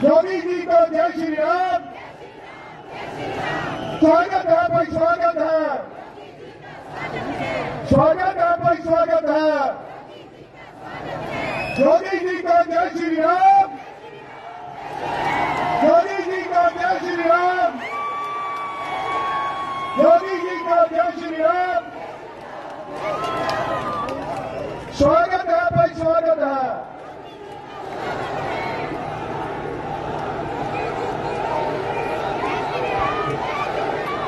योगी जी को जय श्री राम। स्वागत है भाई, स्वागत है, स्वागत है भाई, स्वागत है। योगी जी को जय श्री राम, योगी जी को जय श्री राम, योगी जी को जय श्री राम। स्वागत है भाई, स्वागत है।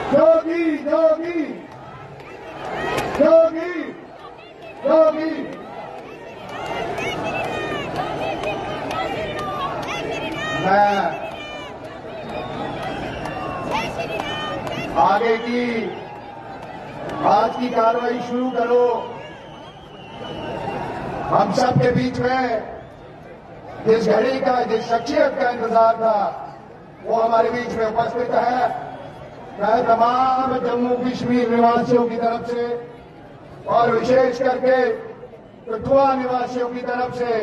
योगी योगी योगी योगी मैं आगे की आज की कार्रवाई शुरू करो। हम सब के बीच में जिस घड़ी का, जिस शख्सियत का इंतजार था, वो हमारे बीच में उपस्थित है। मैं तमाम जम्मू कश्मीर निवासियों की तरफ से और विशेष करके कठुआ निवासियों की तरफ से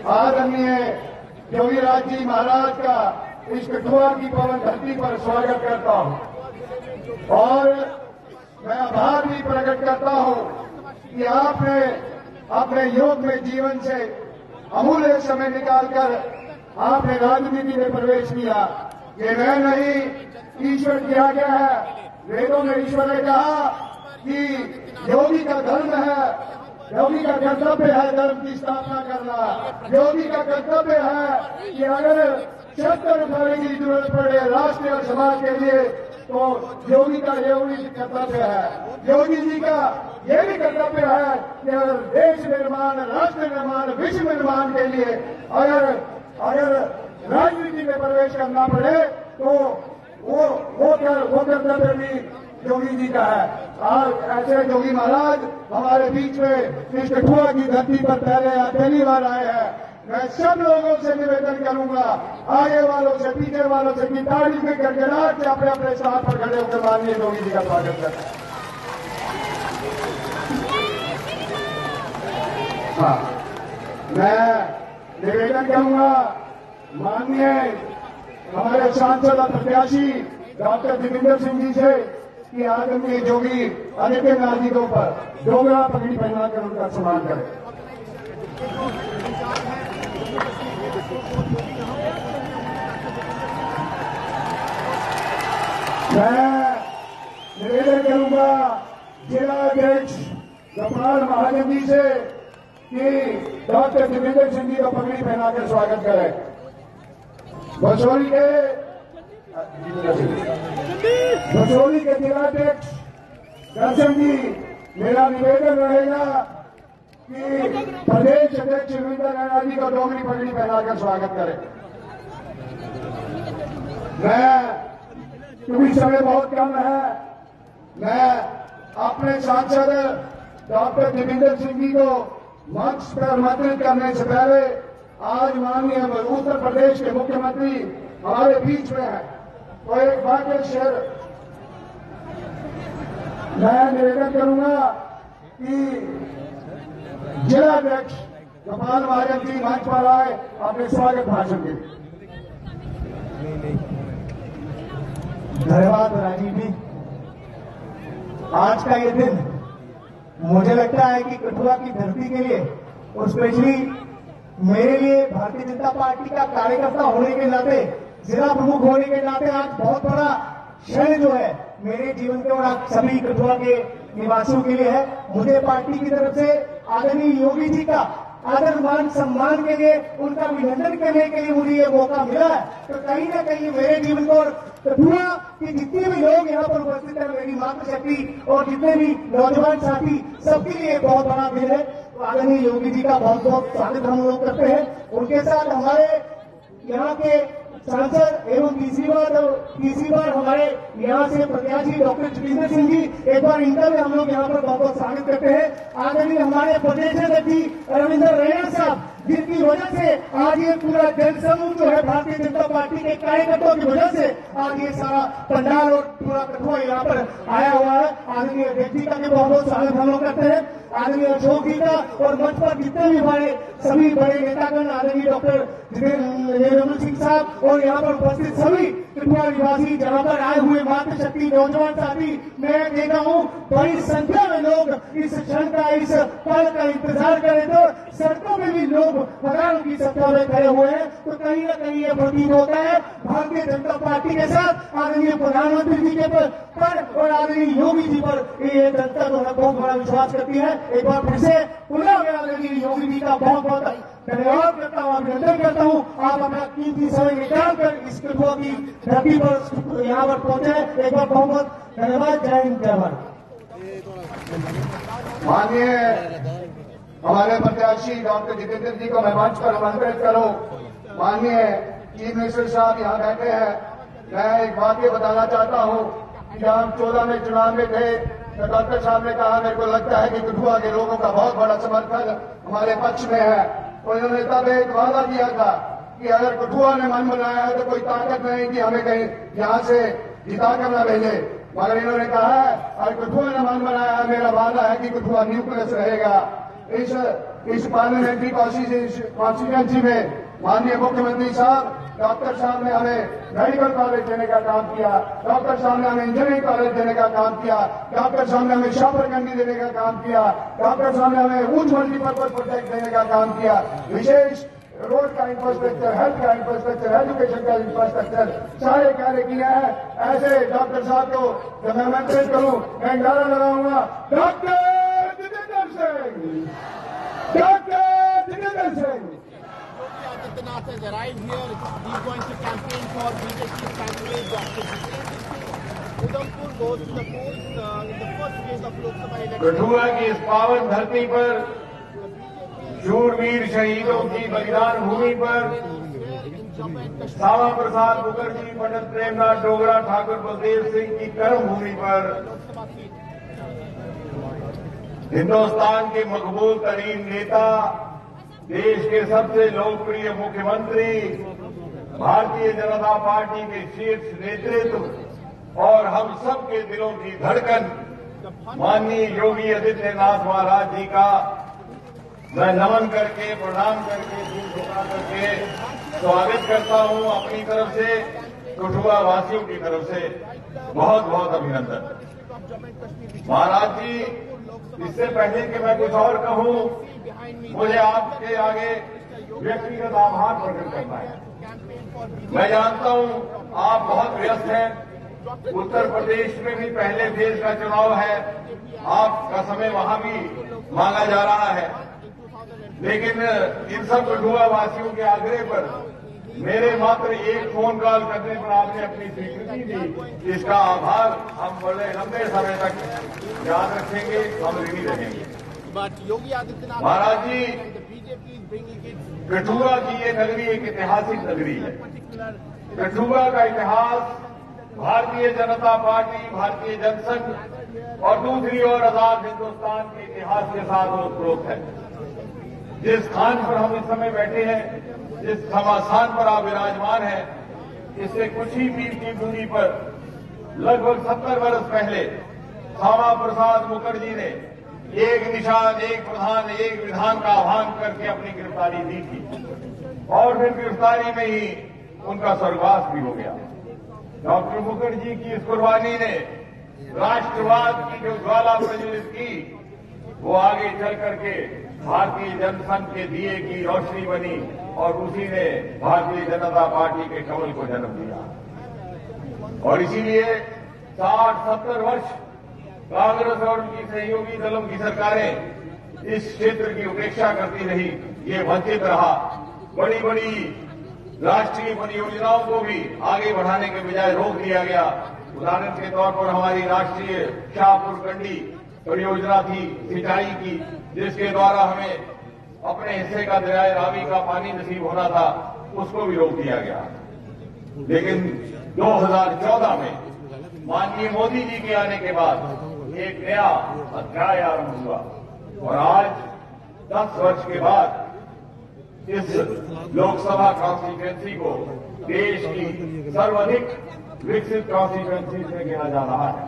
आदरणीय योगीराज जी महाराज का इस कठुआ की पवन धरती पर स्वागत करता हूं और मैं आभार भी प्रकट करता हूं कि आपने अपने योग में जीवन से अमूल्य समय निकालकर आपने राजनीति में प्रवेश किया। ये मैं नहीं, ईश्वर किया गया है। वेदों में ईश्वर ने कहा कि योगी का धर्म है, योगी का कर्तव्य है धर्म की स्थापना करना। योगी का कर्तव्य है कि अगर शस्त्र उठाने की जरूरत पड़े राष्ट्र और समाज के लिए, तो योगी का योगी कर्तव्य है। योगी जी का ये भी कर्तव्य है कि अगर देश निर्माण, राष्ट्र निर्माण, विश्व निर्माण के लिए अगर राजनीति में प्रवेश करना पड़े, तो वो कर्तव्य भी योगी जी का है। आज ऐसे योगी महाराज हमारे बीच में इस कठुआ की धरती पर पहली बार आए हैं। मैं सब लोगों से निवेदन करूंगा, आगे वालों से, पीछे वालों से, कि ताली में गड़गड़ाहट से अपने अपने स्थान पर खड़े होकर माननीय योगी जी का स्वागत करें। हाँ, मैं निवेदन करूंगा माननीय हमारे सांसद और प्रत्याशी डॉक्टर देवेंद्र सिंह जी से कि आदरणीय योगी आदित्यनाथ जी के ऊपर डोगरा पगड़ी पहनाकर उनका सम्मान करें। मैं निवेदन करूंगा जिला अध्यक्ष गोपाल महाजन जी से कि डॉक्टर देवेंद्र सिंह जी का पगड़ी पहनाकर स्वागत करें। बसोली के जिलाध्यक्ष दर्शन जी, मेरा निवेदन रहेगा कि प्रदेश अध्यक्ष रविंद्र रैना जी का डोगरी पगड़ी पहनाकर स्वागत करें। क्योंकि समय बहुत कम है, मैं अपने सांसद डॉक्टर देवेंद्र सिंह जी को मंच पर आमंत्रित करने से पहले आज माननीय उत्तर प्रदेश के मुख्यमंत्री हमारे बीच में है, तो एक वाक्य शेयर मैं निवेदन करूंगा कि जिलाध्यक्ष गोपाल महाजन जी मंच पर आए अपने स्वागत भाषण के। धन्यवाद राजीव जी। आज का ये दिन मुझे लगता है कि कठुआ की धरती के लिए और स्पेशली मेरे लिए भारतीय जनता पार्टी का कार्यकर्ता होने के नाते, जिला प्रमुख होने के नाते आज बहुत बड़ा क्षण जो है मेरे जीवन के और आप सभी कठुआ के निवासियों के लिए है। मुझे पार्टी की तरफ से आदरणीय योगी जी का आदर मान सम्मान के लिए, उनका अभिनंदन करने के लिए मुझे ये मौका मिला है। तो कहीं ना कहीं मेरे जीवन को और कठुआ के जितने भी लोग यहाँ पर उपस्थित है, मेरी मातृशक्ति और जितने भी नौजवान साथी, सबके लिए बहुत बड़ा दिन है। तो आदरणीय योगी जी का बहुत बहुत स्वागत हम लोग करते हैं। उनके साथ हमारे यहाँ के सांसद एवं तीसरी बार हमारे यहाँ से प्रत्याशी डॉक्टर जितेंद्र सिंह जी, एक बार इनका भी हम लोग यहाँ पर बहुत बहुत स्वागत करते हैं। आदरणीय हमारे प्रदेश अध्यक्ष रविंद्र रैना साहब, जिनकी वजह से आज ये पूरा जनसमूह जो है भारतीय जनता पार्टी के कार्यकर्ताओं की वजह से आज ये सारा पंडाल और पूरा कठुआ यहाँ पर आया हुआ है। आदरणीय अध्यक्ष जी का भी बहुत बहुत स्वागत हम लोग करते हैं, आदरणीय अशोक जी का, और मंच पर जितने भी हमारे सभी बड़े नेतागण, आदरणीय डॉक्टर जितेंद्र सिंह साहब और यहाँ पर उपस्थित सभी त्रिपुरा निवासी जहाँ पर आए हुए मातृशक्ति नौजवान साथी, मैं देखा हूँ बड़ी संख्या में लोग इस क्षण का, इस पल का इंतजार कर रहे थे। सड़कों में भी लोग हजारों की संख्या में खड़े हुए हैं। तो कहीं ना कहीं ये प्रतीत होता है भारतीय जनता पार्टी के साथ आदरणीय प्रधानमंत्री जी के पर और आदरणीय योगी जी पर ये जनता जो है बहुत बड़ा विश्वास करती है। एक बार फिर से पुनः मैं आदरणीय योगी जी का बहुत बहुत धन्यवाद करता हूँ, अभिनंदन करता हूँ। आप अपना कीमती समय निकाल कर इस कठुआ की धरती पर यहाँ पर पहुंचे। एक बार बहुत बहुत धन्यवाद। जय हिंद, जय भारत। माननीय हमारे प्रत्याशी डॉक्टर जितेंद्र जी को मैं मंच पर आमंत्रित करूं। माननीय चीफ मिनिस्टर साहब यहाँ बैठे हैं। मैं एक वाक्य बताना चाहता हूं कि जब हम 14 में चुनाव में थे तो डॉक्टर साहब ने कहा, मेरे को लगता है कि कठुआ के लोगों का बहुत बड़ा समर्थन हमारे पक्ष में है। तो इन्होंने तब एक वादा किया था कि अगर कठुआ ने मन बनाया है तो कोई ताकत नहीं कि हमें कहीं यहाँ से जिता कर न भेजे। मगर इन्होंने कहा है अगर कठुआ ने मन बनाया है, मेरा वादा है कि कठुआ न्यूक्लियस रहेगा। इस पार्लियामेंट्री कॉन्स्टिट्यूएंसी में माननीय मुख्यमंत्री साहब, डॉक्टर साहब ने हमें मेडिकल कॉलेज देने का काम किया, डॉक्टर साहब ने हमें इंजीनियरिंग कॉलेज देने का काम किया, डॉक्टर साहब ने हमें शाहपुरगंडी देने का काम किया, डॉक्टर साहब ने हमें ऊंच मल्टीपर्पज प्रोजेक्ट देने का काम किया। विशेष रोड का इंफ्रास्ट्रक्चर, हेल्थ का इंफ्रास्ट्रक्चर, एजुकेशन का इंफ्रास्ट्रक्चर सारे कार्य किए हैं। ऐसे डॉक्टर साहब को जब मैं आमंत्रित करूं, मैं नारा लगाऊंगा, doctor Jitendra Singh, doctor Jitendra Singh. Adityanath has arrived here. He is going to campaign for BJP candidate Dr. Jitendra Singh. Udhampur goes to the polls in the first phase of Lok Sabha election. Kathua की इस पावन धरती पर, शूरवीर शहीदों की बलिदान भूमि पर, श्यामा प्रसाद मुखर्जी, पंडित प्रेमनाथ डोगरा, ठाकुर बलदेव सिंह की कर्म भूमि पर, हिंदुस्तान के मकबूल तरीन नेता, देश के सबसे लोकप्रिय मुख्यमंत्री, भारतीय जनता पार्टी के शीर्ष नेतृत्व और हम सब के दिलों की धड़कन माननीय योगी आदित्यनाथ महाराज जी का मैं नमन करके, प्रणाम करके, दिल झुका करके स्वागत करता हूं। अपनी तरफ से, कठुआ वासियों की तरफ से बहुत बहुत अभिनंदन। महाराज जी, इससे पहले कि मैं कुछ और कहूं, मुझे आपके आगे व्यक्तिगत आभार प्रकट करना है। मैं जानता हूं आप बहुत व्यस्त हैं। उत्तर प्रदेश में भी पहले फेज का चुनाव है, आपका समय वहां भी मांगा जा रहा है। लेकिन इन सब कठुआ वासियों के आग्रह पर मेरे मात्र एक फोन कॉल करने पर आपने अपनी स्वीकृति दी, इसका आभार हम बड़े लंबे समय तक याद रखेंगे, हम ऋणी रहेंगे। महाराज जी, कठुआ की ये नगरी एक ऐतिहासिक नगरी है। कठुआ का इतिहास भारतीय जनता पार्टी, भारतीय जनसंघ और दूसरी ओर आजाद हिंदुस्तान के इतिहास के साथ ओतप्रोत है। जिस स्थान पर हम इस समय बैठे हैं, जिस समास्थान पर आप विराजमान हैं, इससे कुछ ही मील की दूरी पर लगभग 70 वर्ष पहले श्यामा प्रसाद मुखर्जी ने एक निशान, एक प्रधान, एक विधान का आह्वान करके अपनी गिरफ्तारी दी थी और फिर गिरफ्तारी में ही उनका स्वर्गवास भी हो गया। डॉक्टर मुखर्जी की इस कुर्बानी ने राष्ट्रवाद की जो ज्वाला प्रज्वलित की, वो आगे चल करके भारतीय जनसंघ के दिए की रोशनी बनी और उसी ने भारतीय जनता पार्टी के कमल को जन्म दिया। और इसीलिए 60-70 वर्ष कांग्रेस और उनकी सहयोगी दलों की सरकारें इस क्षेत्र की उपेक्षा करती रही, ये वंचित रहा। बड़ी बड़ी राष्ट्रीय परियोजनाओं को भी आगे बढ़ाने के बजाय रोक दिया गया। उदाहरण के तौर पर हमारी राष्ट्रीय शाहपुरगंडी परियोजना थी सिंचाई की, जिसके द्वारा हमें अपने हिस्से का दरियाए रावी का पानी नसीब होना था, उसको भी रोक दिया गया। लेकिन 2014 में माननीय मोदी जी के आने के बाद एक नया अध्याय आरंभ हुआ और आज 10 वर्ष के बाद इस लोकसभा कॉन्स्टिट्यूएंसी को देश की सर्वाधिक विकसित कॉन्स्टिट्यूएंसी में गिना जा रहा है।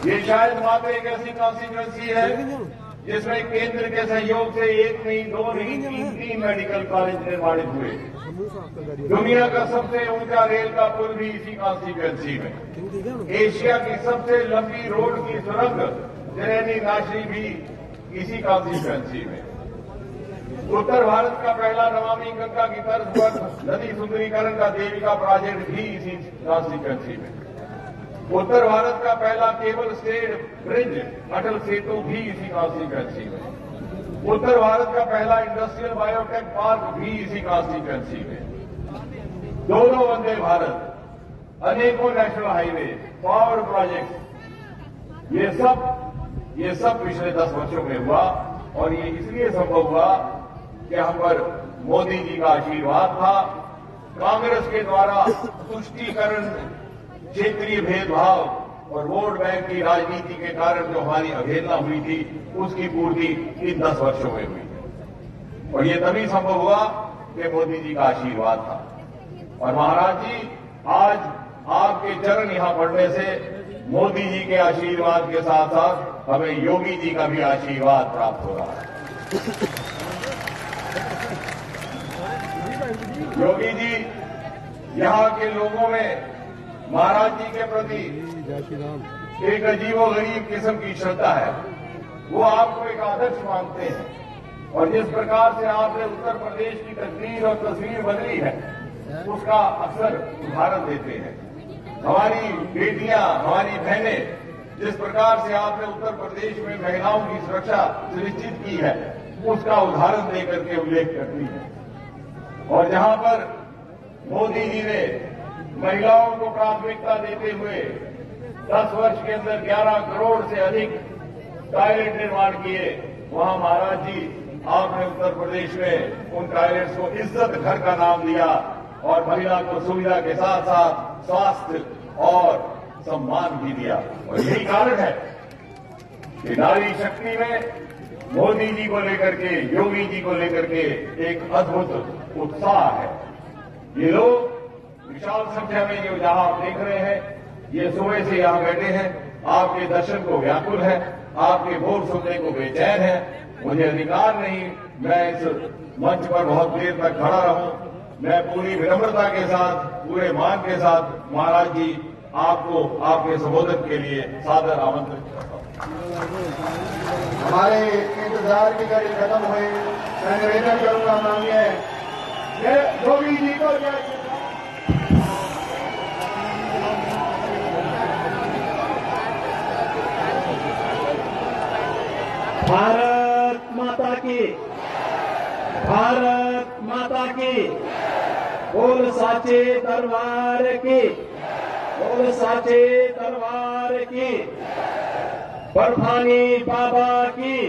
ये शायद मात्र एक ऐसी कॉन्स्टिट्यूएंसी है जिसमें केंद्र के सहयोग से एक नहीं, दो नहीं, तीन मेडिकल कॉलेज निर्माणित हुए। दुनिया का सबसे ऊंचा रेल का पुल भी इसी कॉन्स्टिट्यूएंसी में। एशिया की सबसे लंबी रोड की सुरंग त्रिवेणी नाशी भी इसी कॉन्स्टिट्यूएंसी में। उत्तर भारत का पहला नमामि गंगा की तर्ज पर नदी सुंदरीकरण का देविका प्रोजेक्ट भी इसी कॉन्स्टिट्यूएंसी में। उत्तर भारत का पहला cable stayed bridge Atal Setu भी इसी कॉन्स्टिट्यूएंसी में। उत्तर भारत का पहला इंडस्ट्रियल बायोटेक पार्क भी इसी कॉन्स्टिट्यूएंसी में। दोनों वंदे भारत, अनेकों नेशनल हाईवे, पावर प्रोजेक्ट, ये सब पिछले 10 वर्षों में हुआ। और ये इसलिए संभव हुआ कि हम पर मोदी जी का आशीर्वाद था। कांग्रेस के द्वारा तुष्टीकरण, क्षेत्रीय भेदभाव और वोट बैंक की राजनीति के कारण जो हमारी अवहेलना हुई थी, उसकी पूर्ति इन 10 वर्षों में हुई। और ये तभी संभव हुआ कि मोदी जी का आशीर्वाद था। और महाराज जी, आज आपके चरण यहां पड़ने से मोदी जी के आशीर्वाद के साथ साथ हमें योगी जी का भी आशीर्वाद प्राप्त हो रहा है। योगी जी, यहां के लोगों में महाराज जी के प्रति एक अजीबोगरीब किस्म की श्रद्धा है। वो आपको एक आदर्श मानते हैं और जिस प्रकार से आपने उत्तर प्रदेश की तकदीर और तस्वीर बदली है, उसका अक्सर उदाहरण देते हैं। हमारी बेटियां, हमारी बहनें, जिस प्रकार से आपने उत्तर प्रदेश में महिलाओं की सुरक्षा सुनिश्चित की है, उसका उदाहरण देकर के उल्लेख करती है। और जहां पर मोदी जी ने महिलाओं को प्राथमिकता देते हुए 10 वर्ष के अंदर 11 करोड़ से अधिक टॉयलेट निर्माण किए, वहां महाराज जी आपने उत्तर प्रदेश में उन टॉयलेट्स को इज्जत घर का नाम दिया और महिला को सुविधा के साथ साथ स्वास्थ्य और सम्मान भी दिया। और यही कारण है कि नारी शक्ति में मोदी जी को लेकर के, योगी जी को लेकर के एक अद्भुत उत्साह है। ये लोग विशाल संख्या में जो जहां आप देख रहे हैं, ये सुबह से यहां बैठे हैं, आपके दर्शन को व्याकुल है, आपके बोल सुनने को बेचैन है। मुझे अधिकार नहीं मैं इस मंच पर बहुत देर तक खड़ा रहूं। मैं पूरी विनम्रता के साथ, पूरे मान के साथ महाराज जी आपको आपके संबोधन के लिए सादर आमंत्रित करता हूं। हमारे इंतजार की घड़ी खत्म हुई। मैं निवेदन करूंगा माननीय योगी जी को भारत माता की, भारत माता की, बोल साचे दरबार की, बोल साचे दरबार की, बर्फानी बाबा की,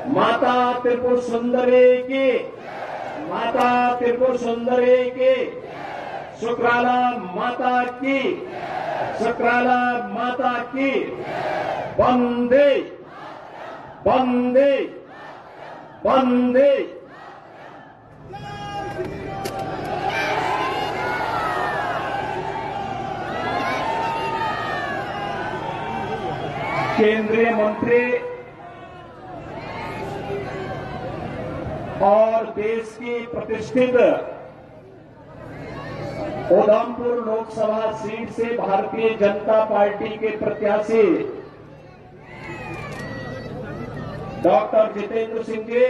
माता त्रिपुर सुंदरी की, माता त्रिपुर सुंदरी की, शुक्राला माता की, शुक्राला माता की, वंदे वंदे वंदे। केंद्रीय मंत्री और देश की प्रतिष्ठित उधमपुर लोकसभा सीट से भारतीय जनता पार्टी के प्रत्याशी डॉक्टर जितेंद्र सिंह जी,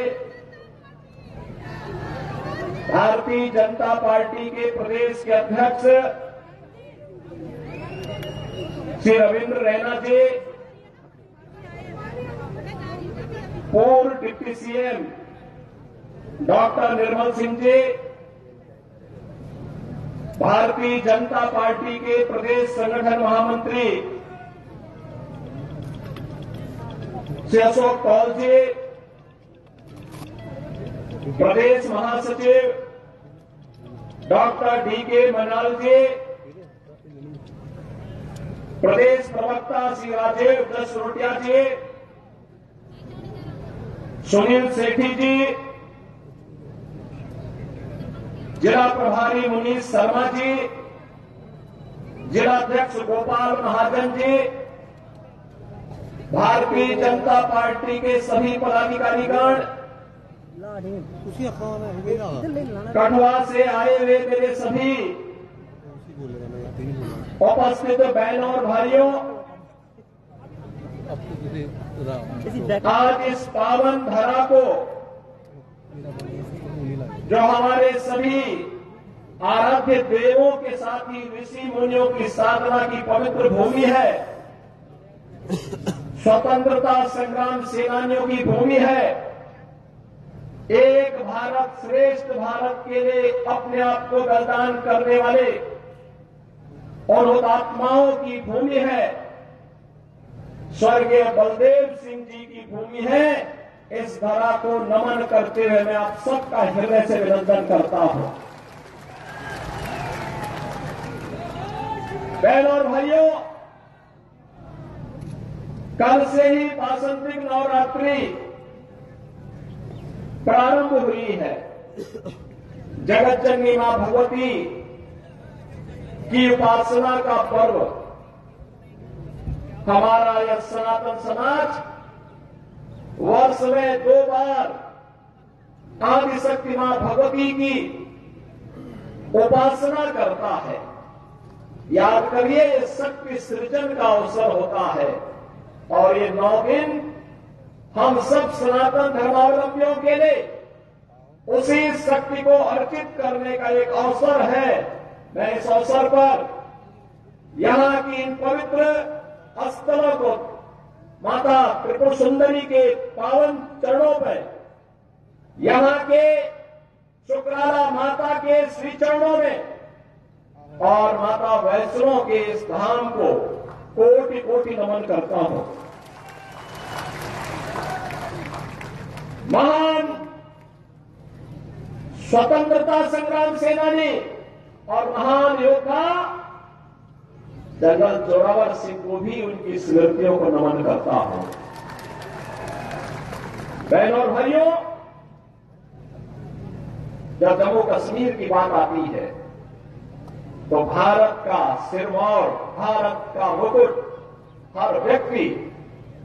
भारतीय जनता पार्टी के प्रदेश के अध्यक्ष श्री रविंद्र रैना जी, पूर्व deputy CM doctor Nirmal Singh ji, Bharatiya Janata party के प्रदेश संगठन महामंत्री श्री अशोक कौल जी, प्रदेश महासचिव डॉक्टर डी.के. मनाल जी, प्रदेश प्रवक्ता श्री राजीव दसरोटिया जी, सुनील सेठी जी, जिला प्रभारी मुनीश शर्मा जी, जिलाध्यक्ष गोपाल महाजन जी, भारतीय जनता पार्टी के सभी पदाधिकारीगण, कठुआ से आए हुए मेरे सभी उपस्थित बहनों और भाइयों, आज इस पावन धरा को जो हमारे सभी आराध्य देवों के साथ ही ऋषि मुनियों की साधना की पवित्र भूमि है, स्वतंत्रता संग्राम सेनानियों की भूमि है, एक भारत श्रेष्ठ भारत के लिए अपने आप को बलिदान करने वाले और हुतात्माओं की भूमि है, स्वर्गीय बलदेव सिंह जी की भूमि है। इस धरा को नमन करते हुए मैं आप सबका हृदय से अभिनंदन करता हूं। बहनों और भाइयों, कल से ही वासंतिक नवरात्रि प्रारंभ हुई है। जगत जननी मां भगवती की उपासना का पर्व हमारा यह सनातन समाज वर्ष में 2 बार आदिशक्ति मां भगवती की उपासना करता है। याद करिए, ये शक्ति सृजन का अवसर होता है और ये 9 दिन हम सब सनातन धर्मावलंबियों के लिए उसी शक्ति को अर्पित करने का एक अवसर है। मैं इस अवसर पर यहां की इन पवित्र स्थलों को माता त्रिपुर सुंदरी के पावन चरणों पर, यहां के शुक्राला माता के श्री चरणों में और माता वैष्णो के इस धाम को कोटि कोटि नमन करता हूं। महान स्वतंत्रता संग्राम सेनानी और महान योद्धा जनरल जोरावर सिंह को भी उनकी स्मृतियों को नमन करता हूं। बहनों और भाइयों, जब जम्मू कश्मीर की बात आती है तो भारत का सिरमौर, भारत का मुकुट हर व्यक्ति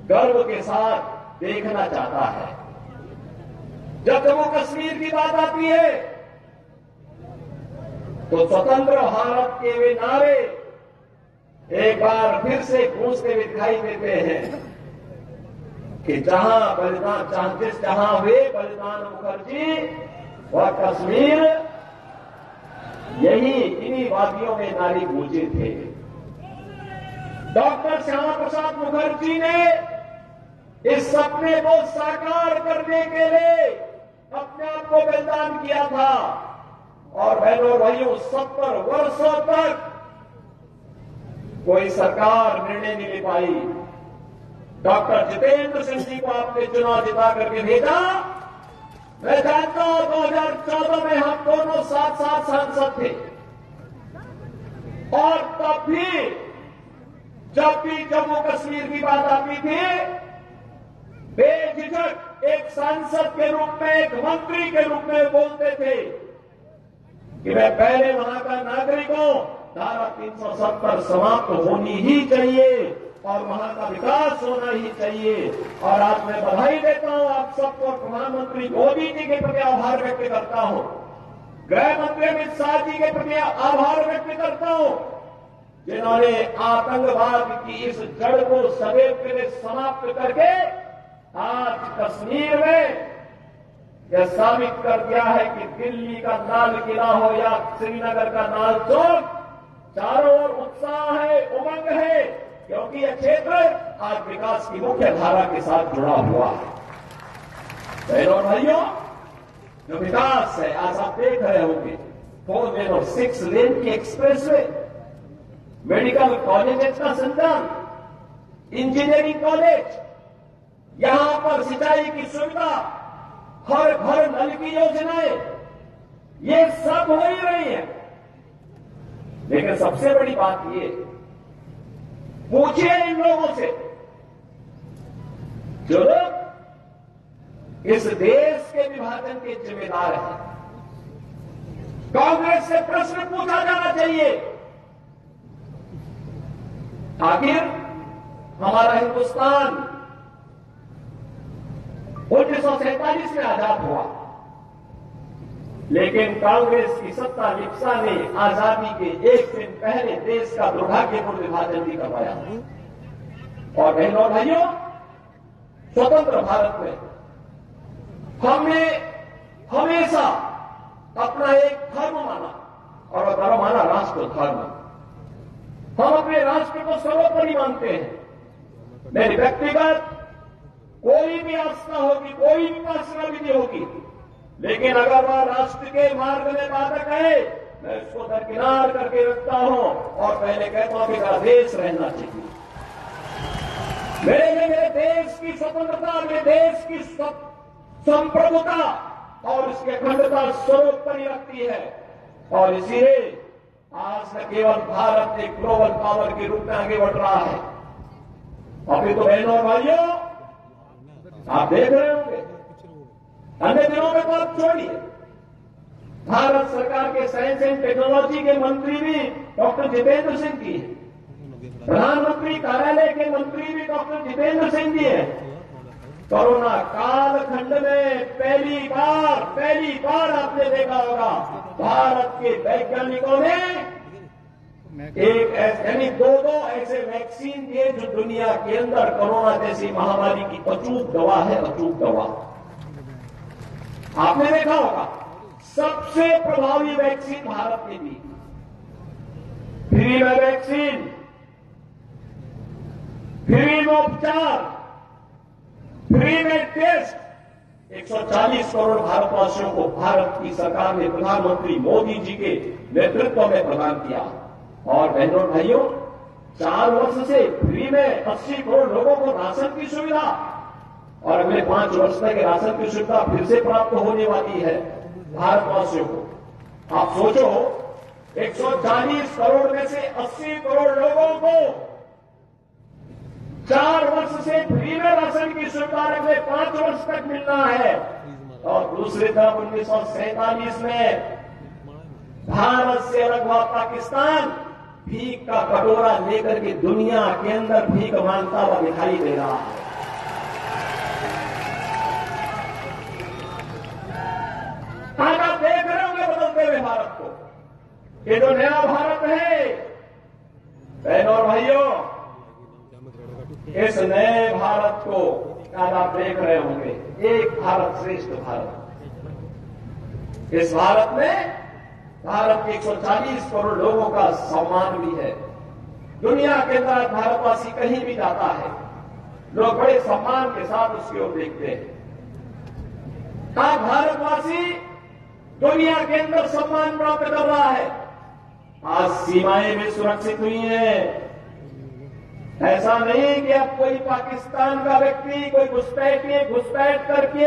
गर्व के साथ देखना चाहता है। जब जम्मू कश्मीर की बात आती है तो स्वतंत्र भारत के वे नारे एक बार फिर से गूंजते हुए दिखाई देते हैं कि जहां बलिदान जहां हुए बलिदान मुखर्जी वह कश्मीर, यही इन्हीं वादियों में नारी गूंजे थे। डॉक्टर श्यामा प्रसाद मुखर्जी ने इस सपने को साकार करने के लिए अपने आप को बलिदान किया था और बहनों और भाइयों, 70 वर्षों तक कोई सरकार निर्णय नहीं ले पाई। डॉक्टर जितेंद्र सिंह जी को आपने चुनाव जिता करके भेजा। मैं जानता हूं 2014 में हम दोनों साथ साथ सांसद थे और तब भी जब भी जम्मू कश्मीर की बात आती थी, बेझिझक एक सांसद के रूप में, एक मंत्री के रूप में बोलते थे कि मैं पहले वहां का नागरिक हूं, धारा 370 समाप्त होनी ही चाहिए और वहां का विकास होना ही चाहिए। और आज मैं बधाई देता हूं आप सबको, प्रधानमंत्री मोदी जी के प्रति आभार व्यक्त करता हूं, गृह मंत्री अमित शाह जी के प्रति आभार व्यक्त करता हूं, जिन्होंने आतंकवाद की इस जड़ को सदैव के लिए समाप्त करके आज कश्मीर में यह साबित कर दिया है कि दिल्ली का लाल किला हो या श्रीनगर का लाल चौक, चारों ओर उत्साह है, उमंग है, क्योंकि यह क्षेत्र आज विकास की मुख्य धारा के साथ जुड़ा हुआ है। बहनों और भाइयों, जो विकास है आज आप देख रहे होंगे, 4 लेन और 6 लेन की एक्सप्रेसवे, मेडिकल कॉलेजेस का संचालन, इंजीनियरिंग कॉलेज, यहां पर सिंचाई की सुविधा, हर घर नल की योजनाएं, ये सब हो ही रही है। लेकिन सबसे बड़ी बात ये, पूछिए इन लोगों से जो लोग इस देश के विभाजन के जिम्मेदार हैं, कांग्रेस से प्रश्न पूछा जाना चाहिए, आखिर हमारा हिंदुस्तान 1947 में आजाद हुआ, लेकिन कांग्रेस की सत्ता लिप्सा ने आजादी के एक दिन पहले देश का दुर्भाग्यपूर्ण विभाजन भी करवाया। और बहनों और भाइयों, स्वतंत्र भारत में हमने हमेशा अपना एक धर्म माना, और वह धर्म माना राष्ट्र धर्म। हम अपने राष्ट्र को सर्वोपरि मानते हैं। मेरी व्यक्तिगत कोई भी आस्था होगी, कोई भी उपासना विधि होगी, लेकिन अगर वह राष्ट्र के मार्ग में बाधक है, मैं उसको दरकिनार करके रखता हूं और पहले कहता हूं कि मेरा देश रहना चाहिए। मेरे लिए मेरे देश की स्वतंत्रता, मेरे देश की संप्रभुता और इसकी अखंडता सर्वोपरि रखती है। और इसीलिए आज न केवल भारत एक ग्लोबल पावर के रूप में आगे बढ़ रहा है, अभी तो बहनों और भाइयों आप देख रहे होंगे, अन्य दिनों में तो आप छोड़िए, भारत सरकार के साइंस एंड टेक्नोलॉजी के मंत्री भी डॉक्टर जितेंद्र सिंह जी हैं, प्रधानमंत्री कार्यालय के मंत्री भी डॉक्टर जितेंद्र सिंह जी हैं। कोरोना कालखंड में पहली बार आपने देखा होगा, भारत के वैज्ञानिकों ने यानी दो ऐसे वैक्सीन दिए जो दुनिया के अंदर कोरोना जैसी महामारी की अचूक दवा है, अचूक दवा। आपने देखा होगा, सबसे प्रभावी वैक्सीन भारत ने दी, फ्री में वैक्सीन, फ्री में उपचार, फ्री में टेस्ट 140 करोड़ भारतवासियों को भारत की सरकार ने प्रधानमंत्री मोदी जी के नेतृत्व में प्रदान किया। और बहनों और भाइयों, 4 वर्ष से फ्री में 80 करोड़ लोगों को राशन की सुविधा, और अगले 5 वर्ष तक राशन की सुविधा फिर से प्राप्त होने वाली है भारतवासियों को। आप सोचो, 140 करोड़ में से 80 करोड़ लोगों को 4 वर्ष से फ्री में राशन की सुविधा अगले 5 वर्ष तक मिलना है। और दूसरी तरफ 1947 में भारत से अलग हुआ पाकिस्तान भीख का कटोरा लेकर के दुनिया के अंदर भीख मांगता हुआ दिखाई दे रहा है। आज आप देख रहे होंगे बदलते हुए भारत को। ये जो नया भारत है, बहनों और भाइयों, इस नए भारत को आज आप देख रहे होंगे, एक भारत श्रेष्ठ भारत। इस भारत में भारत के 140 करोड़ लोगों का सम्मान भी है। दुनिया के अंदर भारतवासी कहीं भी जाता है, लोग बड़े सम्मान के साथ उसकी ओर देखते हैं। आज भारतवासी दुनिया के अंदर सम्मान प्राप्त कर रहा है। आज सीमाएं भी सुरक्षित हुई हैं। ऐसा नहीं कि अब कोई पाकिस्तान का व्यक्ति, कोई घुसपैठ करके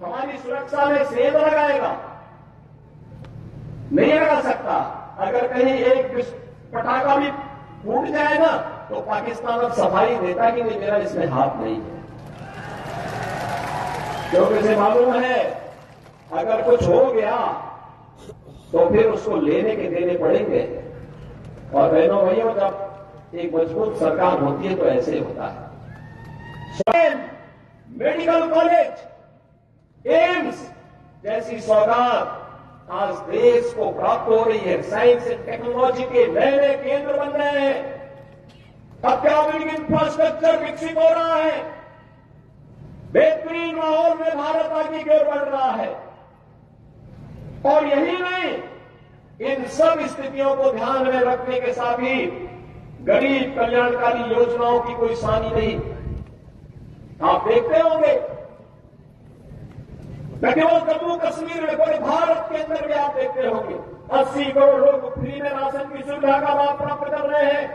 हमारी सुरक्षा में सेंध लगाएगा, नहीं लगा सकता। अगर कहीं एक पटाखा भी फूट जाए ना, तो पाकिस्तान अब सफाई देता कि नहीं, मेरा इसमें हाथ नहीं है, क्योंकि इसे मालूम है अगर कुछ हो गया तो फिर उसको लेने के देने पड़ेंगे। और बहनों भाइयों, जब एक मजबूत सरकार होती है तो ऐसे होता है। स्वयं मेडिकल कॉलेज, एम्स जैसी सौगात आज देश को प्राप्त हो रही है। साइंस एंड टेक्नोलॉजी के नए नए केंद्र बन रहे हैं, अत्याधुनिक इंफ्रास्ट्रक्चर विकसित हो रहा है, बेहतरीन माहौल में भारत आगे की ओर बढ़ रहा है। और यही नहीं, इन सब स्थितियों को ध्यान में रखने के साथ ही गरीब कल्याणकारी योजनाओं की कोई सानी नहीं। आप देखते होंगे, न केवल जम्मू कश्मीर में, पूरे भारत के अंदर भी आप देखते होंगे 80 करोड़ लोग फ्री में राशन की सुविधा का लाभ प्राप्त कर रहे हैं।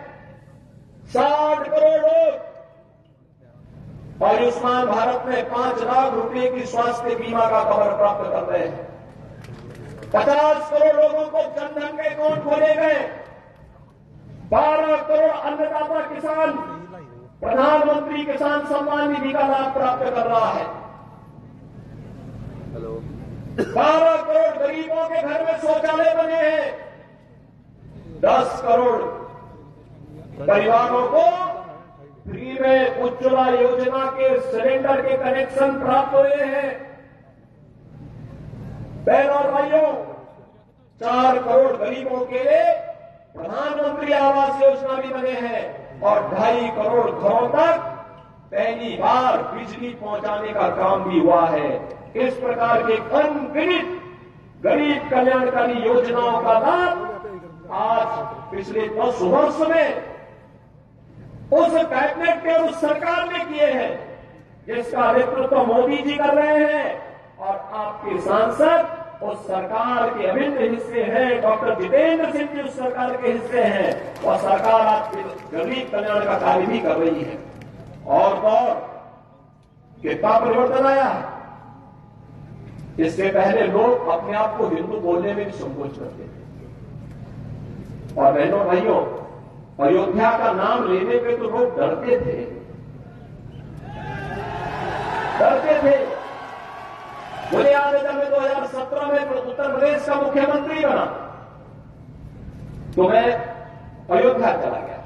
60 करोड़ लोग आयुष्मान भारत में 5 लाख रुपए की स्वास्थ्य बीमा का कवर प्राप्त कर रहे हैं। 50 करोड़ लोगों को जनधन के अकाउंट खोले गए। 12 करोड़ अन्नदाता किसान प्रधानमंत्री किसान सम्मान निधि का लाभ प्राप्त कर रहा है। 12 करोड़ गरीबों के घर में शौचालय बने हैं। 10 करोड़ परिवारों को फ्री में उज्ज्वला योजना के सिलेंडर के कनेक्शन प्राप्त हुए हैं। बहनों और भाइयों, 4 करोड़ गरीबों के लिए प्रधानमंत्री आवास योजना भी बने हैं और 2.5 करोड़ घरों तक पहली बार बिजली पहुंचाने का काम भी हुआ है। इस प्रकार के अनगिनत गरीब कल्याणकारी योजनाओं का लाभ आज पिछले 10 वर्ष में उस कैबिनेट के उस सरकार ने किए हैं जिसका नेतृत्व मोदी जी कर रहे हैं और आपके सांसद उस सरकार के अभिन्न हिस्से हैं। डॉक्टर जितेंद्र सिंह जी उस सरकार के हिस्से हैं और सरकार आपके गरीब कल्याण का कार्य भी कर रही है। और कितना परिवर्तन आया है। इससे पहले लोग अपने आप को हिंदू बोलने में भी संकोच करते थे और बहनों भाइयों, अयोध्या का नाम लेने पे तो लोग डरते थे। मुझे याद है जब मैं 2017 में उत्तर प्रदेश का मुख्यमंत्री बना तो मैं अयोध्या चला गया।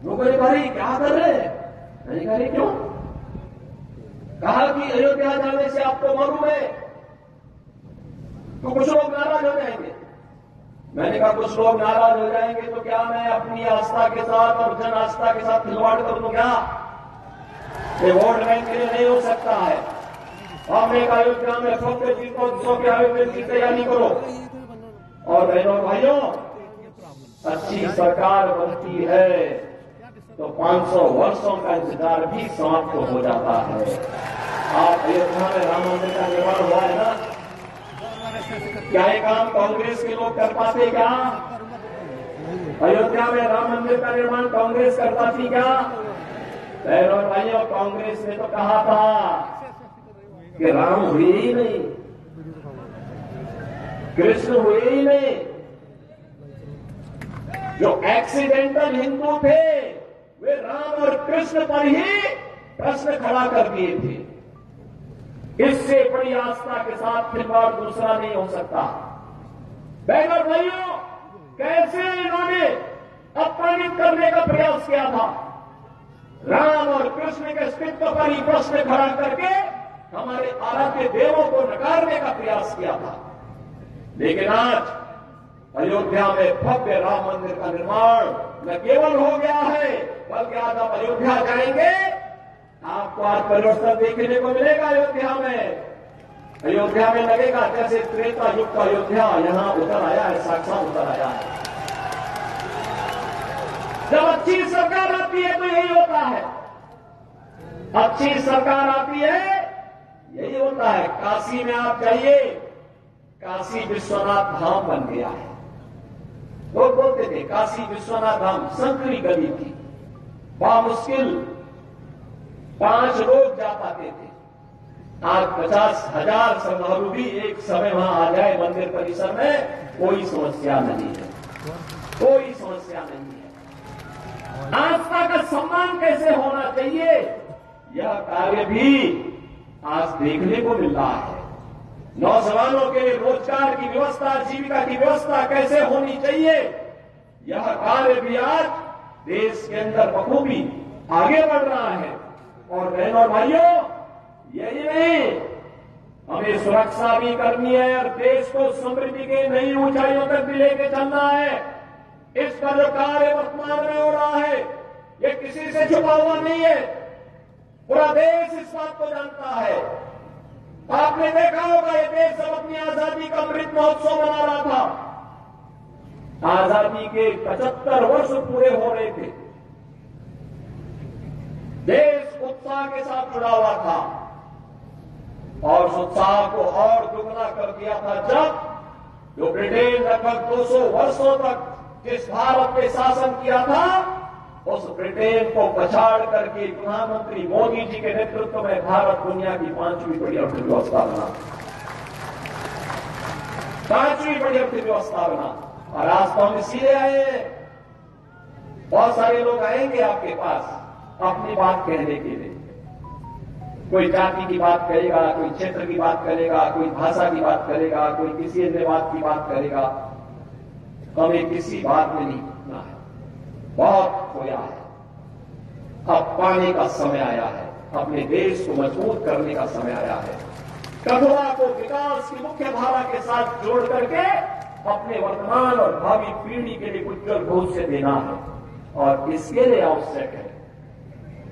लोगों ने कहा क्या कर रहे हैं? मैंने कहा क्यों? कहा कि अयोध्या जाने से आपको मालूम है तो कुछ लोग नाराज हो जाएंगे। मैंने कहा कुछ लोग नाराज हो जाएंगे तो क्या मैं अपनी आस्था के साथ और जन आस्था के साथ खिलवाड़ कर दूं क्या? ये वोट बैंक के लिए नहीं हो सकता है। हमने कहा अयोध्या में भव्य दीपोत्सव के आयोजन की तैयारी करो। और बहनों भाइयों, अच्छी सरकार बनती है तो 500 वर्षों का इंतजार भी समाप्त हो जाता है। आप अयोध्या में राम मंदिर का निर्माण हुआ है ना, क्या ये काम कांग्रेस के लोग कर पाते क्या? अयोध्या में राम मंदिर का निर्माण कांग्रेस कर पाती क्या? बहनों भाइयों, कांग्रेस ने तो कहा था कि राम हुए ही नहीं, कृष्ण हुए ही नहीं। जो एक्सीडेंटल हिंदू थे वे राम और कृष्ण पर ही प्रश्न खड़ा कर दिए थे। इससे बड़ी आस्था के साथ खिलवाड़ दूसरा नहीं हो सकता। बहनों भाइयों, कैसे इन्होंने अपमानित करने का प्रयास किया था। राम और कृष्ण के अस्तित्व पर ही प्रश्न खड़ा करके हमारे आराध्य देवों को नकारने का प्रयास किया था। लेकिन आज अयोध्या में भव्य राम मंदिर का निर्माण न केवल हो गया है बल्कि आज आप अयोध्या जाएंगे, आपको आज परिवर्तन देखने को मिलेगा। अयोध्या में लगेगा जैसे त्रेता युग का अयोध्या यहां उतर आया है, साक्षात उतर आया है। जब अच्छी सरकार आती है तो यही होता है। अच्छी सरकार आती है यही होता है। काशी में आप जाइए, काशी विश्वनाथ धाम बन गया है। लोग बोलते थे काशी विश्वनाथ धाम संकरी गली थी, बड़ा मुश्किल 5 लोग जा पाते थे। आज 50,000 श्रद्धालु भी एक समय वहां आ जाए मंदिर परिसर में, कोई समस्या नहीं है, कोई समस्या नहीं है। आस्था का सम्मान कैसे होना चाहिए, यह कार्य भी आज देखने को मिल रहा है। नौजवानों के लिए रोजगार की व्यवस्था, जीविका की व्यवस्था कैसे होनी चाहिए, यह कार्य भी आज देश के अंदर बखूबी आगे बढ़ रहा है। और बहनों और भाइयों, यही नहीं, हमें सुरक्षा भी करनी है और देश को समृद्धि के नई ऊंचाइयों तक भी लेके चलना है। इस पर जो कार्य वर्तमान में हो रहा है ये किसी से छुपा हुआ नहीं है, पूरा देश इस बात को जानता है। आपने देखा होगा ये देश जब अपनी आजादी का अमृत महोत्सव मना रहा था, आजादी के 75 वर्ष पूरे हो रहे थे, देश उत्साह के साथ जुड़ा हुआ था और उस उत्साह को और दुगना कर दिया था जब जो ब्रिटेन लगभग 200 वर्षों तक जिस भारत पे शासन किया था उस ब्रिटेन को पछाड़ करके प्रधानमंत्री मोदी जी के नेतृत्व में भारत दुनिया की 5वीं बड़ी अर्थव्यवस्था बना, 5वीं बड़ी अर्थव्यवस्था बना। और आज तो हम इसीलिए आए हैं, बहुत सारे लोग आएंगे आपके पास अपनी बात कहने के लिए, कोई जाति की बात करेगा, कोई क्षेत्र की बात करेगा, कोई भाषा की बात करेगा, कोई किसी अन्य बात की बात करेगा। हमें किसी बात में नहीं उठना है, बहुत खोया है। अब पाने का समय आया है, अपने देश को मजबूत करने का समय आया है। कठुआ को विकास की मुख्य धारा के साथ जोड़ करके अपने वर्तमान और भावी पीढ़ी के लिए उज्जवल भविष्य देना है, और इसके लिए आवश्यक है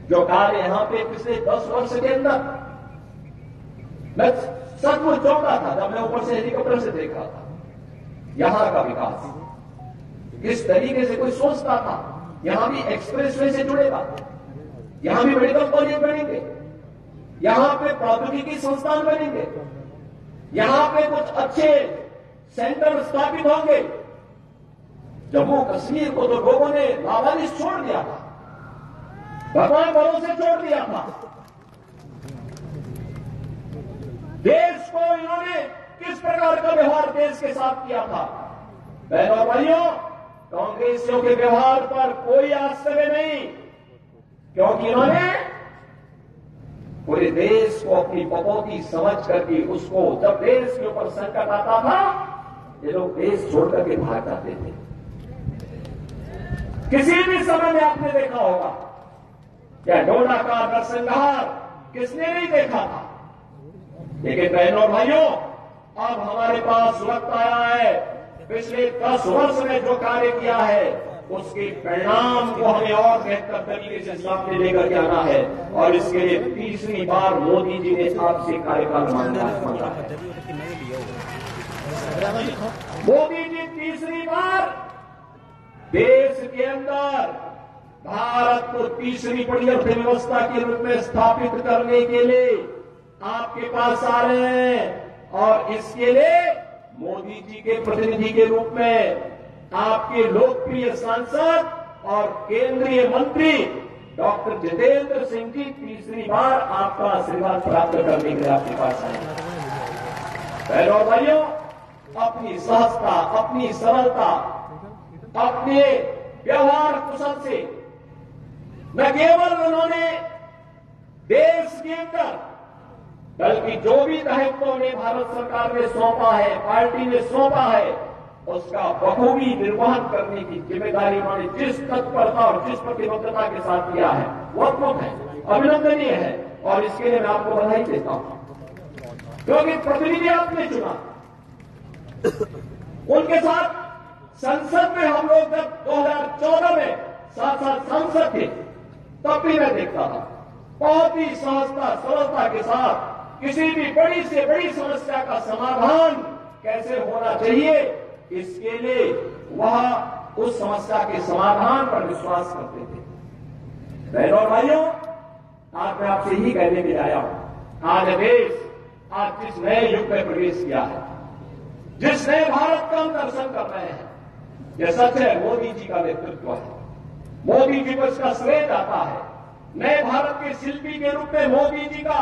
जो कार्य यहां पे पिछले 10 वर्ष के अंदर मैं सचमुच चौंका था जब मैं ऊपर से हेलीकॉप्टर से देख रहा था। यहां का विकास किस तरीके से कोई सोचता था यहां भी एक्सप्रेसवे से जुड़ेगा, यहां भी मेडिकल कॉलेज बनेंगे, यहां पे प्रौद्योगिकी संस्थान बनेंगे, यहां पे कुछ अच्छे सेंटर स्थापित होंगे। जम्मू कश्मीर को तो लोगों ने लावारिस छोड़ दिया था, भगवान भरोसे छोड़ दिया था। देश को इन्होंने किस प्रकार का व्यवहार देश के साथ किया था। बहनों और भाइयों, कांग्रेसियों के व्यवहार पर कोई आश्चर्य नहीं, क्योंकि इन्होंने पूरे देश को अपनी पपौती समझ करके उसको, जब देश के ऊपर संकट आता था, ये लोग देश छोड़ करके भाग जाते थे। किसी भी समय में आपने देखा होगा, क्या डोडा का नरसंहार किसने नहीं देखा था। लेकिन बहनों और भाइयों, अब हमारे पास वक्त आया है, पिछले 10 वर्ष में जो कार्य किया है उसके परिणाम को हमें और बेहतर तरीके से सामने लेकर के आना है, और इसके लिए तीसरी बार मोदी जी ने आपसे कार्यकाल मांगा है। मोदी जी तीसरी बार देश के अंदर भारत को तीसरी बड़ी अर्थव्यवस्था के रूप में स्थापित करने के लिए आपके पास आ रहे हैं, और इसके लिए मोदी जी के प्रतिनिधि के रूप में आपके लोकप्रिय सांसद और केंद्रीय मंत्री डॉक्टर जितेंद्र सिंह जी तीसरी बार आपका आशीर्वाद प्राप्त करने के लिए आपके पास आए। बहनों और भाइयों, अपनी सहजता, अपनी सरलता, अपने व्यवहार कुशल से न केवल उन्होंने देश के अंदर, बल्कि जो भी दायित्व ने भारत सरकार ने सौंपा है, पार्टी ने सौंपा है, उसका बखूबी निर्वहन करने की जिम्मेदारी उन्होंने जिस तत्परता और जिस प्रतिबद्धता के साथ किया है वो अद्भुत है, अभिनंदनीय है, और इसके लिए मैं आपको बधाई देता हूं। क्योंकि प्रतिनिधि आपने चुना, उनके साथ संसद में हम लोग जब 2014 में साथ सांसद थे, तब भी मैं देखता था बहुत ही सहजता सरलता के साथ किसी भी बड़ी से बड़ी समस्या का समाधान कैसे होना चाहिए, इसके लिए वह उस समस्या के समाधान पर विश्वास करते थे। बहनों और भाइयों, आज मैं आपसे ही कहने के लिए आया हूं, आज देश आज जिस नए युग में प्रवेश किया है, जिस नए भारत का हम दर्शन कर रहे हैं, यह सच है मोदी जी का नेतृत्व है, मोदी जी को इसका श्रेय जाता है। नए भारत के शिल्पी के रूप में मोदी जी का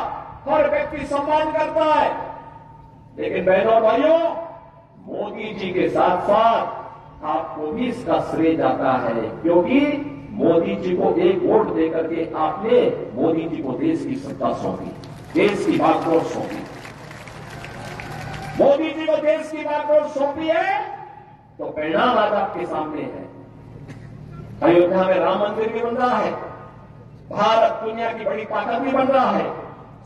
हर व्यक्ति सम्मान करता है। लेकिन बहनों और भाइयों, मोदी जी के साथ साथ आपको भी इसका श्रेय जाता है, क्योंकि मोदी जी को एक वोट देकर के आपने मोदी जी को देश की सत्ता सौंपी, देश की बागडोर सौंपी। मोदी जी को देश की बागडोर सौंपी है तो परिणाम आज आपके सामने है। अयोध्या में राम मंदिर भी बन रहा है, भारत दुनिया की बड़ी ताकत भी बन रहा है,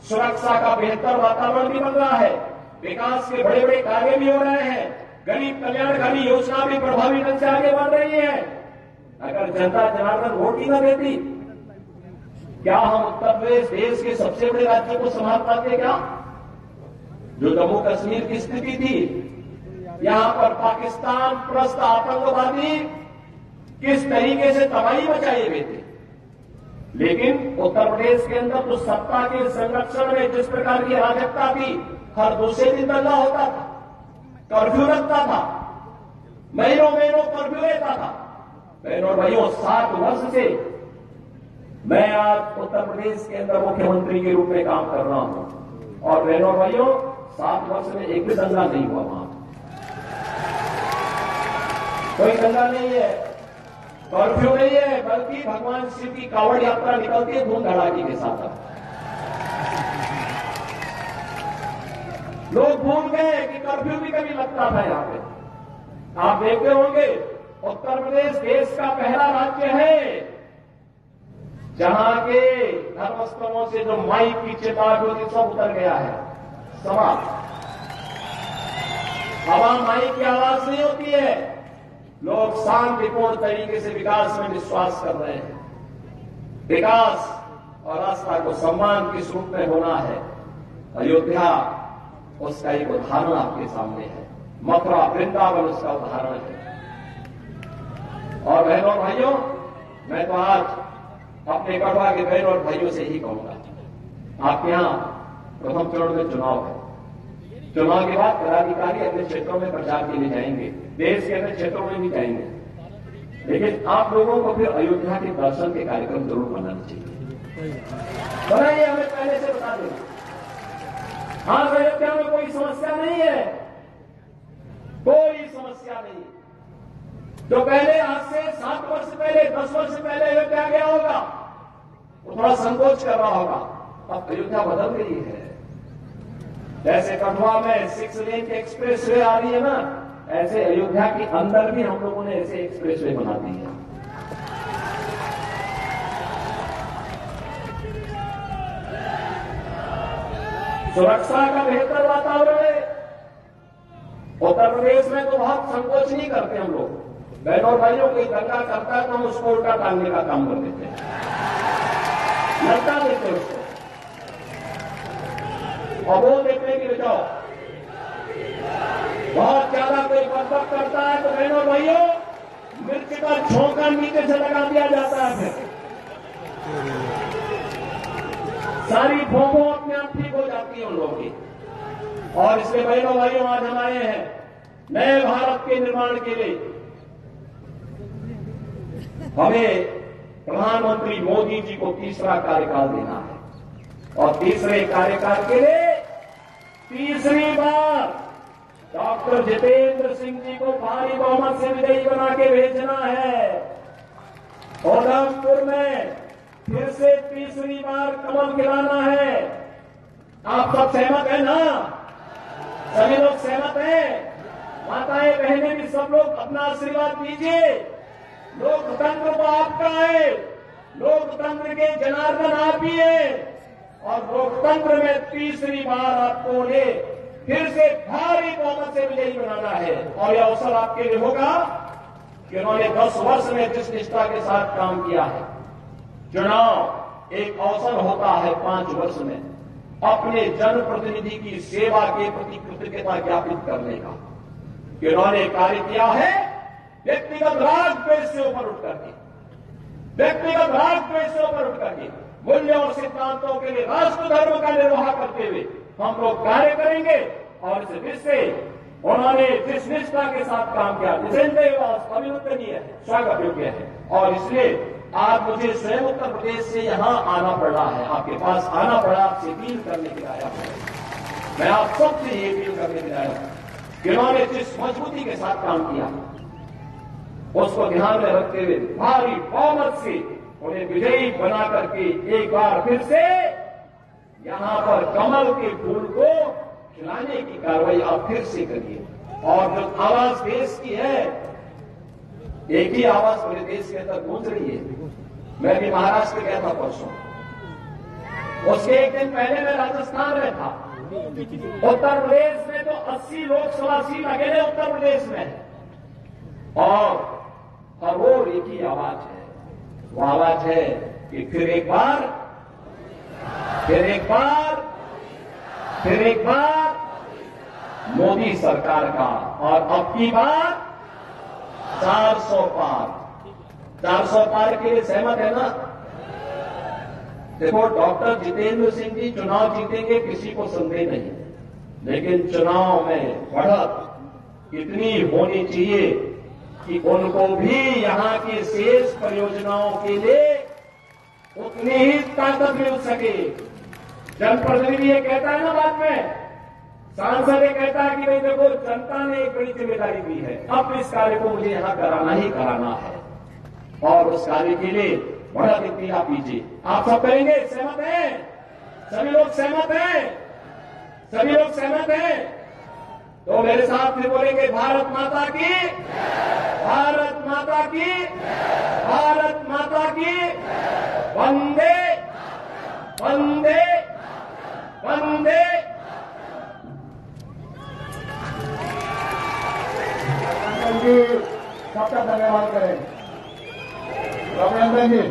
सुरक्षा का बेहतर वातावरण भी बन रहा है, विकास के बड़े बड़े कार्य भी हो रहे हैं, गरीब कल्याणकारी योजना भी प्रभावी ढंग से आगे बढ़ रही है। अगर जनता जनार्दन वोट ही न देती, क्या हम उत्तर प्रदेश देश के सबसे बड़े राज्यों को संभाल पाते? क्या जो जम्मू कश्मीर की स्थिति थी, यहां पर पाकिस्तान प्रस्त आतंकवादी किस तरीके से तबाही मचाए हुए थे, लेकिन उत्तर प्रदेश के अंदर तो सत्ता के संरक्षण में जिस प्रकार की अराजकता थी, हर दूसरे दिन दंगा होता था, कर्फ्यू लगता था, महीनों महीनों कर्फ्यू रहता था। बहनों और भाइयों, 7 वर्ष से मैं आज उत्तर प्रदेश के अंदर मुख्यमंत्री के रूप में काम कर रहा हूं, और बहनों और भाइयों, 7 वर्ष में एक भी दंगा नहीं हुआ, वहां कोई दंगा नहीं है, कर्फ्यू नहीं है, बल्कि भगवान शिव की कावड़ यात्रा निकलती है धूम धड़ाके के साथ। लोग भूल गए कि कर्फ्यू भी कभी लगता था यहां पे। आप देखते होंगे उत्तर प्रदेश देश का पहला राज्य है जहां के धर्मस्थलों से जो माइक की चेतावनी होती सब उतर गया है, समाप्त। हवा माइक की आवाज नहीं होती है। लोग शांतिपूर्ण तरीके से विकास में विश्वास कर रहे हैं। विकास और आस्था को सम्मान किस रूप में होना है, अयोध्या उसका एक उदाहरण आपके सामने है। मथुरा वृंदावन उसका उदाहरण है। और बहनों और भाइयों, मैं तो आज अपने कटवा के बहनों और भाइयों से ही कहूंगा, आपके यहां प्रथम चरण में चुनाव है। चुनाव के बाद पदाधिकारी अपने क्षेत्रों में प्रचार के लिए जाएंगे, देश के अन्य क्षेत्रों में भी जाएंगे, लेकिन आप लोगों को फिर अयोध्या के दर्शन के कार्यक्रम जरूर बनाना चाहिए। बनाइए, हमें पहले से बता देना। आज अयोध्या में कोई समस्या नहीं है, कोई समस्या नहीं। जो पहले आज से 7 वर्ष पहले 10 वर्ष पहले अयोध्या गया होगा वो थोड़ा संकोच कर रहा होगा। अब अयोध्या बदल गई है। जैसे कठुआ में 6 लेन की एक्सप्रेस वे आ रही है ना, ऐसे अयोध्या के अंदर भी हम लोगों ने ऐसे एक्सप्रेस वे बना दी है। सुरक्षा का बेहतर वातावरण है। उत्तर प्रदेश में तो बहुत संकोच नहीं करते हम लोग। बहनों और भाइयों, कोई दंगा करता है तो हम उसको उल्टा टांगने का काम कर देते हैं, लड़का देते उसको और वो देखने के लिए जाओ। बहुत ज्यादा कोई बकबक करता है तो बहनों और भाइयों, मिर्च का झोंका नीचे से लगा दिया जाता है, फिर सारी भोंगो अपने आप ठीक हो जाती है उन लोगों की। और इसलिए बहनों भाइयों, आज हम आए हैं नए भारत के निर्माण के लिए। हमें प्रधानमंत्री मोदी जी को तीसरा कार्यकाल देना है और तीसरे कार्यकाल के लिए तीसरी बार डॉक्टर जितेंद्र सिंह जी को भारी बहुमत से विजयी बना के भेजना है। उधमपुर में फिर से तीसरी बार कमल खिलाना है। आप सब सहमत हैं ना? सभी लोग सहमत हैं? माताएं बहनें भी सब लोग अपना आशीर्वाद दीजिए। लोकतंत्र तो आपका है, लोकतंत्र के जनार्दन आप ही हैं और लोकतंत्र में तीसरी बार आपको उन्हें फिर से भारी बहुमत से विजयी बनाना है। और यह अवसर आपके लिए होगा कि उन्होंने 10 वर्ष में जिस निष्ठा के साथ काम किया है। चुनाव एक अवसर होता है 5 वर्ष में अपने जनप्रतिनिधि की सेवा के प्रति कृतज्ञता ज्ञापित करने का, कि उन्होंने कार्य किया है व्यक्तिगत राग द्वेष से ऊपर उठ करके, व्यक्तिगत राग द्वेष से ऊपर उठ करके मूल्य और सिद्धांतों के लिए राष्ट्र धर्म का निर्वाह करते हुए हम लोग कार्य करेंगे। और इस विषय उन्होंने जिस निष्ठा के साथ काम किया, अभिनंदनीय है, स्वागत योग्य है। और इसलिए आज मुझे स्वयं उत्तर प्रदेश से यहां आना पड़ रहा है, आपके पास आना पड़ा, आपसे अपील करने के लिए आया हूं। मैं आप सबसे ये अपील करने के लिए आया हूं कि उन्होंने जिस मजबूती के साथ काम किया उसको ध्यान में रखते हुए भारी बहुमत से उन्हें विजयी बना करके एक बार फिर से यहां पर कमल के फूल को खिलाने की कार्रवाई आप फिर से करिए। और जो आवाज देश की है, एक ही आवाज पूरे देश के अंदर गूंज रही है। मैं भी महाराष्ट्र गया था परसों, उसके एक दिन पहले मैं राजस्थान में था। उत्तर प्रदेश में तो 80 लोकसभा सीट अकेले उत्तर प्रदेश में, और वो एक ही आवाज है। वो आवाज है कि फिर एक बार, फिर एक बार, फिर एक बार मोदी सरकार का, और अब की बार 400 पार। 400 पार के लिए सहमत है ना? देखो, डॉक्टर जितेंद्र सिंह जी चुनाव जीतेंगे, किसी को संदेह नहीं, लेकिन चुनाव में बढ़त इतनी होनी चाहिए कि उनको भी यहां की शेष परियोजनाओं के लिए उतनी ही ताकत मिल सके। जनप्रतिनिधि ये कहता है ना, बाद में सांसद ये कहता है कि भाई देखो, जनता ने एक बड़ी जिम्मेदारी दी है, अब इस कार्य को मुझे यहां कराना ही कराना है, और उस कार्य के लिए बढ़त इतनी आप कीजिए। आप सब करेंगे? सहमत हैं? सभी लोग सहमत हैं? सभी लोग सहमत हैं? तो मेरे साथ फिर बोलेंगे भारत माता की, भारत माता की, भारत माता की, वंदे वंदे वंदे। सबका धन्यवाद करें। अभिनंदन जी,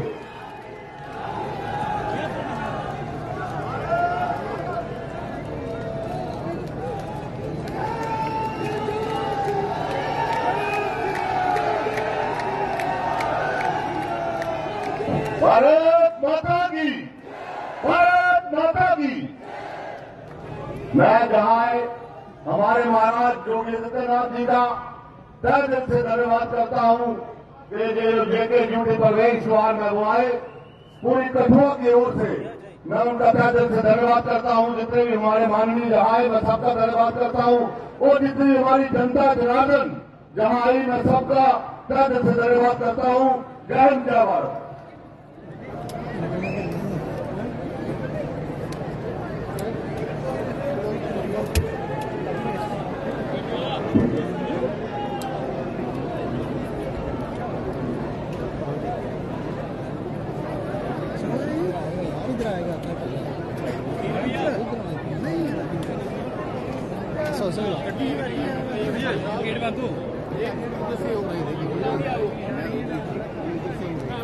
भारत माता की, भारत माता की। मैं जहां हमारे महाराज योगी आदित्यनाथ जी का तहे दिल से धन्यवाद करता हूं कि जो जेके ड्यूटी पर वे इस बार में वो आए, पूरी कठुआ की ओर से मैं उनका तहे दिल से धन्यवाद करता हूं। जितने भी हमारे माननीय जहां आए मैं सबका धन्यवाद करता हूं, और जितनी हमारी जनता जनार्दन जहां आई मैं सबका तहे दिल से धन्यवाद करता हूं। जय हिंद, जय भारत।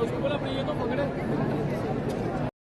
उसको बोला अपने ये तो पकड़े